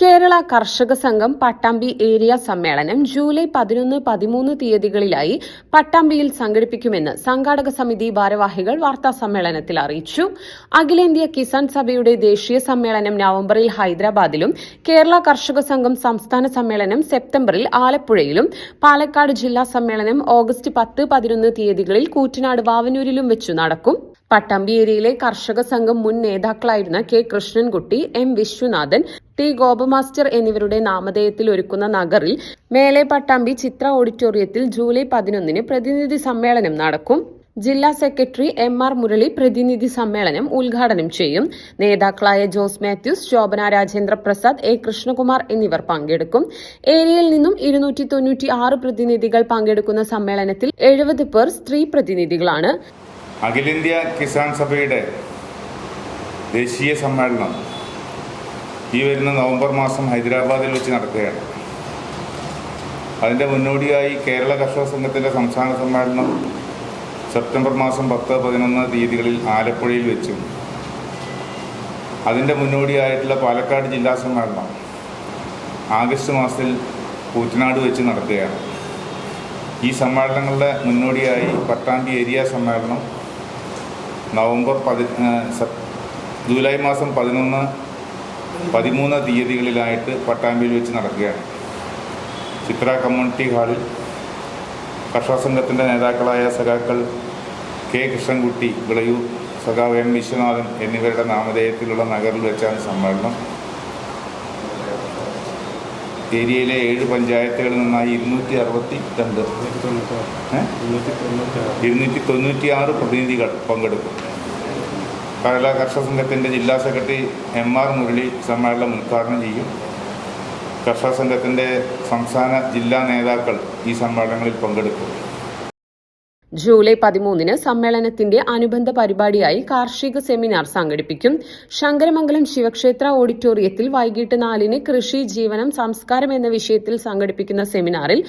കേരള കർഷക സംഘം പട്ടാമ്പി ഏരിയ സമ്മേളനം ജൂലൈ 11-13 തീയതികളിലായി പട്ടാമ്പിയിൽ സംഘടിപ്പിക്കുമെന്ന് സംഘാടക സമിതി ഭാരവാഹികൾ വാർത്താസമ്മേളനത്തിൽ അറിയിച്ചു. അഖിലേന്ത്യാ കിസാൻ സഭയുടെ ദേശീയ സമ്മേളനം നവംബറിൽ ഹൈദരാബാദിലും കേരള കർഷക സംഘം സംസ്ഥാന സമ്മേളനം സെപ്റ്റംബറിൽ ആലപ്പുഴയിലും പാലക്കാട് ജില്ലാ സമ്മേളനം ഓഗസ്റ്റ് 10-11 തീയതികളിൽ കൂറ്റനാട് വാവനൂരിലും വെച്ചു നടക്കും. പട്ടാമ്പി ഏരിയയിലെ കർഷക സംഘം മുൻ നേതാക്കളായിരുന്ന K Krishnankutty, M Viswanathan, T Gopa master എന്നിവരുടെ നാമധേയത്തിൽ ഒരുക്കുന്ന നഗറിൽ മേലെ പട്ടാമ്പി ചിത്ര ഓഡിറ്റോറിയത്തിൽ ജൂലൈ 11 പ്രതിനിധി സമ്മേളനം നടക്കും. ജില്ലാ സെക്രട്ടറി എം.ആർ. മുരളി പ്രതിനിധി സമ്മേളനം ഉദ്ഘാടനം ചെയ്യും. നേതാക്കളായ ജോസ് മാത്യൂസ്, ശോഭന രാജേന്ദ്ര പ്രസാദ്, എ കൃഷ്ണകുമാർ എന്നിവർ പങ്കെടുക്കും. ഏരിയയിൽ നിന്നും 296 പ്രതിനിധികൾ പങ്കെടുക്കുന്ന സമ്മേളനത്തിൽ 70 പേർ സ്ത്രീ പ്രതിനിധികളാണ്. അഖിലേന്ത്യാ കിസാൻ സഭയുടെ ദേശീയ സമ്മേളനം ഈ വരുന്ന നവംബർ മാസം ഹൈദരാബാദിൽ വെച്ച് നടക്കുകയാണ്. അതിൻ്റെ മുന്നോടിയായി കേരള കർഷക സംഘത്തിൻ്റെ സംസ്ഥാന സമ്മേളനം സെപ്റ്റംബർ മാസം 10-11 തീയതികളിൽ ആലപ്പുഴയിൽ വെച്ചും അതിൻ്റെ മുന്നോടിയായിട്ടുള്ള പാലക്കാട് ജില്ലാ സമ്മേളനം ആഗസ്റ്റ് മാസത്തിൽ കൂറ്റനാട് വെച്ച് നടക്കുകയാണ്. ഈ സമ്മേളനങ്ങളുടെ മുന്നോടിയായി പട്ടാമ്പി ഏരിയ സമ്മേളനം ജൂലൈ മാസം 11-13 തീയതികളിലായിട്ട് പട്ടാമ്പിയിൽ വെച്ച് നടക്കുകയാണ്. ചിത്ര കമ്മ്യൂണിറ്റി ഹാളിൽ കർഷക സംഘത്തിൻ്റെ നേതാക്കളായ സഖാക്കൾ കെ കൃഷ്ണൻകുട്ടി, വിളയൂർ, സഖാവ് എം വിശ്വനാഥൻ എന്നിവരുടെ നാമധേയത്തിലുള്ള നഗറിൽ വെച്ചാണ് സമ്മേളനം. ഏരിയയിലെ 7 പഞ്ചായത്തുകളിൽ നിന്നായി 296 പ്രതിനിധികൾ പങ്കെടുക്കും. കേരള കർഷക സംഘത്തിൻ്റെ ജില്ലാ സെക്രട്ടറി എം.ആർ. മുരളി സമ്മേളനം ഉദ്ഘാടനം ചെയ്യും. കർഷക സംഘത്തിൻ്റെ സംസ്ഥാന ജില്ലാ നേതാക്കൾ ഈ സമ്മേളനങ്ങളിൽ പങ്കെടുക്കും. ജൂലൈ 13 സമ്മേളനത്തിന്റെ അനുബന്ധ പരിപാടിയായി കാർഷിക സെമിനാർ സംഘടിപ്പിക്കും. ശങ്കരമംഗലം ശിവക്ഷേത്ര ഓഡിറ്റോറിയത്തിൽ വൈകിട്ട് 4 കൃഷി, ജീവനം, സംസ്കാരം എന്ന വിഷയത്തിൽ സംഘടിപ്പിക്കുന്ന സെമിനാറിൽ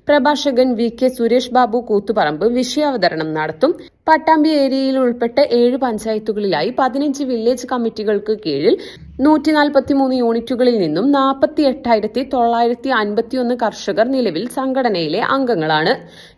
പ്രഭാഷകൻ വി.കെ. സുരേഷ് ബാബു കൂത്തുപറമ്പ് വിഷയാവതരണം നടത്തും. പട്ടാമ്പി ഏരിയയിൽ ഉൾപ്പെട്ട 7 പഞ്ചായത്തുകളിലായി 15 വില്ലേജ് കമ്മിറ്റികൾക്ക് കീഴിൽ 143 യൂണിറ്റുകളിൽ നിന്നും 48,951 കർഷകർ നിലവിൽ സംഘടനയിലെ അംഗങ്ങളാണ്.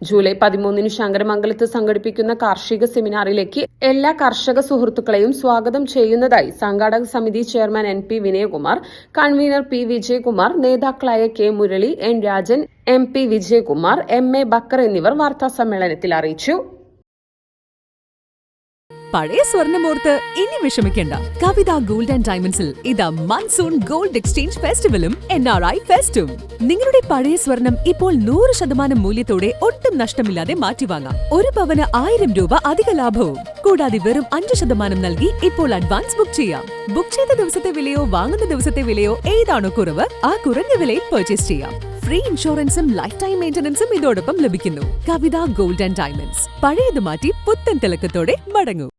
ജൂലൈ 13 ശങ്കരമംഗലത്ത് സംഘടിപ്പിക്കുന്ന കാർഷിക സെമിനാറിലേക്ക് എല്ലാ കർഷക സുഹൃത്തുക്കളെയും സ്വാഗതം ചെയ്യുന്നതായി സംഘാടക സമിതി chairman N.P. Vinayakumar, convener P. Vijayakumar, നേതാക്കളായ K Murali, N. Rajan, M.P. Vijayakumar, M.A. Bakkar എന്നിവർ വാർത്താസമ്മേളനത്തിൽ അറിയിച്ചു. പഴയ സ്വർണ്ണമോർത്ത് ഇനി വിഷമിക്കേണ്ട. കവിത ഗോൾഡ് ആൻഡ് ഡയമണ്ട്സിൽ ഇതാ മൺസൂൺ ഗോൾഡ് എക്സ്ചേഞ്ച് ഫെസ്റ്റിവലും NRI ഫെസ്റ്റും. നിങ്ങളുടെ പഴയ സ്വർണം ഇപ്പോൾ 100% മൂല്യത്തോടെ ഒട്ടും നഷ്ടമില്ലാതെ മാറ്റിവാങ്ങാം. 1 പവന് 1000 രൂപ അധിക ലാഭവും. കൂടാതെ വെറും 5% നൽകി ഇപ്പോൾ അഡ്വാൻസ് ബുക്ക് ചെയ്യാം. ബുക്ക് ചെയ്ത ദിവസത്തെ വിലയോ വാങ്ങുന്ന ദിവസത്തെ വിലയോ ഏതാണോ കുറവ്, ആ കുറഞ്ഞ വിലയിൽ പർച്ചേസ് ചെയ്യാം. ഫ്രീ ഇൻഷുറൻസും ലൈഫ് ടൈം മെയിന്റനൻസും ഇതോടൊപ്പം ലഭിക്കുന്നു. കവിത ഗോൾഡ് ആൻഡ് ഡയമണ്ട്സ്. പഴയത് മാറ്റി പുത്തൻ തിളക്കത്തോടെ മടങ്ങൂ.